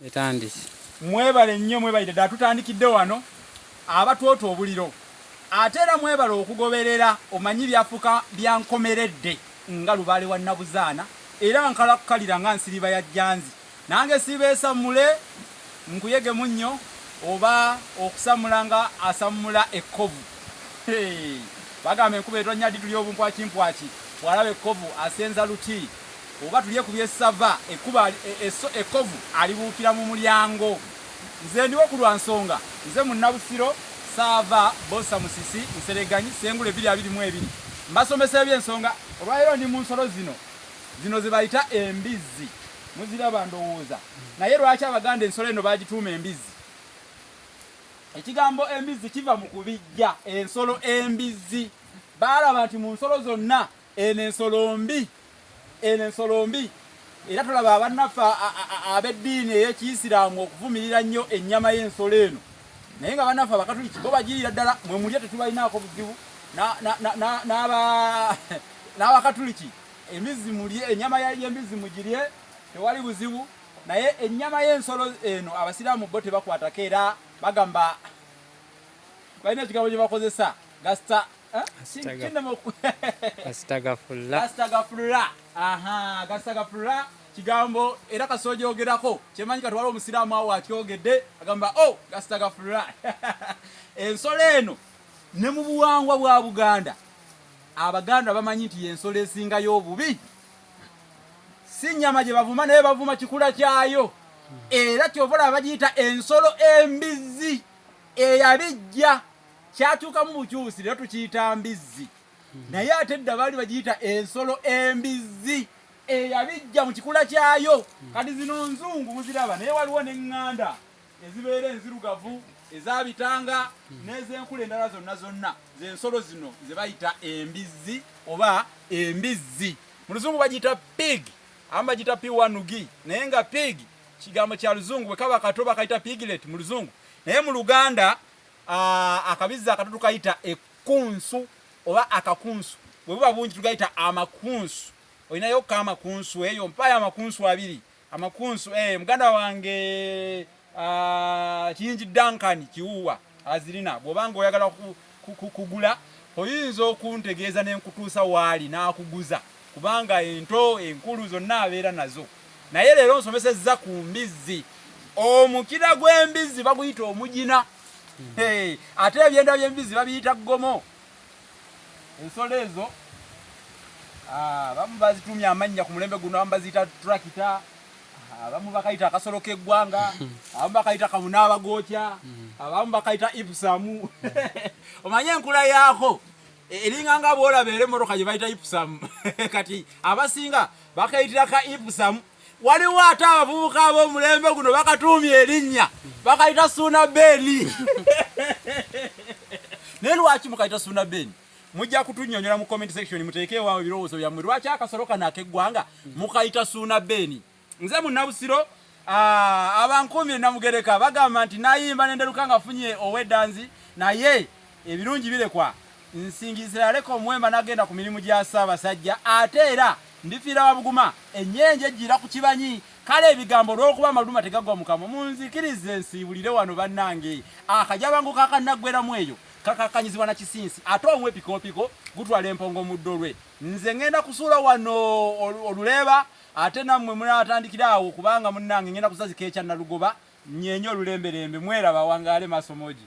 Etandise. Mwebale nnyo mwebale ddala tutandikidde wano abatwota obuliro. Ate era mwebale okugoberera omanyi byafuka byankomeredde nga Lubaale wa Nabuzaana era nkalakalira nga nsiriba ya Jjanzi. Nange sibeesa mule nkuyege munnyo oba okusamula nga asamula ekkovu. Bagamba enkuba etonnya ddi tuli obumpwakimpwaki bw'alaba ekkovu asenza luti oba tulye ku byessava ekkovu alibuukira mu mulyango. Nze ndiwo ku lwansonga nze Munnabusiro Saava Bosa Musisi Nsereganyi Sengule 222 mbasomesa ebyensonga olwaleero ndi mu nsolo zino ze bayita embizzi muziraba ndowooza naye lwaki Abaganda ensolo eno bagituuma embizzi? Ekigambo embizzi kiva mu kubijja ensolo embizzi. Baalaba nti mu nsolo zonna eno ensolo mbi era tulaba abannaffe ab'eddiini ey'Ekiyisiraamu okuvumirira nnyo ennyama y'ensolo eno naye nga bannaffe Abakatuliki bo bagirira ddala mwe mulye tetubalinaako buzibu n'Abakatuliki embizzi mulye ennyama y'embizzi mugirye tewali buzibu naye ennyama y'ensolo eno Abasiraamu bo tebakwatako era bagamba balina ekigambo kye bakozesa gasitagafulula kigambo era kasoojogerako kyemanyi kati waliwo Omusiraamu awo akyogedde agamba gasitagafulula. Ensolo eno ne mu buwangwa bwa Buganda Abaganda bamanyi nti y'ensolo esingayo obubi. Si nnyama gye bavuma naye bavuma kikula kyayo era kyova bagiyita ensolo embizzi eyabijja kyatuukamu bukyusi era tukiyita mbizzi naye ate edda baali bagiyita ensolo embizzi eyabijja mu kikula kyayo. Kati zino nzungu muziraba naye waliwo n'eŋŋanda ezibeera enzirugavu ezabitanga n'ez'enkula endala zonna z'ensolo zino ze bayita embizzi oba embizzi. Mu Luzungu bagiyita pig abamu bagiyita piwanugi naye nga pig kigambo kya Luzungu bwe kaba kato bakayita piglet mu Luzungu naye mu Luganda akabizzi akatoto kayita ekkunsu oba akakunsu bwe buba bungi tugayita amakunsu. Olinayo ka amakunsu eyo mpayo amakunsu 2 amakunsu muganda wange Kiyingi Duncan Kiwuwa azirina bw'obanga oyagala kugula oyinza okuntegeeza n'enkutuusa waali n'akuguza kubanga ento enkulu zonna abeera nazo. Naye leero nsomesezza ku mbizzi. Omukira gw'embizzi baguyita omugina. Ate ebyenda by'embizzi babiyita ggomo. Ensolo ezo abamu bazitumya amannya ku mulembe guno abamu baziyita tractor abamu bakayita akasolo k'eggwanga abamu bakayita kamunaabagokya abamu bakayita ipusamu. Omanye enkula yaako eringa nga bw'olaba emmotoka gye bayita ipusamu kati abasinga bakayitira ka ipusamu. Waliwo ate abavubuka ab'omulembe guno bakatuumya erinnya bakayita Suna Beni. Naye lwaki mukayita Suna Beni? Mujja kutunnyonnyola mu comment section muteeke waawe ebirowoozo byammwe lwaki akasolo kano ak'eggwanga mukayita Suna Beni. Nze Munnabusiro abankuumire Namugereka bagamba nti nayimba nenderuka nga afunye oweddanzi naye ebirungi birekwa nsingisira aleka omuwemba n'agenda ku mirimu gya Ssaabasajja ate era ndifiira Wabuguma ennyenje ejjira ku kibanyi. Kale ebigambo olw'okuba amaluma tegagwa mu kamwa munzikirize nsiibulire wano bannange akajabango kakanaggweramu eyo kakakanyizibwa na kisinsi ate omwe pikopiko gutwala empongo muddo lwe. Nze ngenda kusuula wano oluleeba ate nammwe munaatandikira awo kubanga munnange ngenda kusazika ekya Nalugoba nyenye olulemberembe mweraba wangaale masomoji.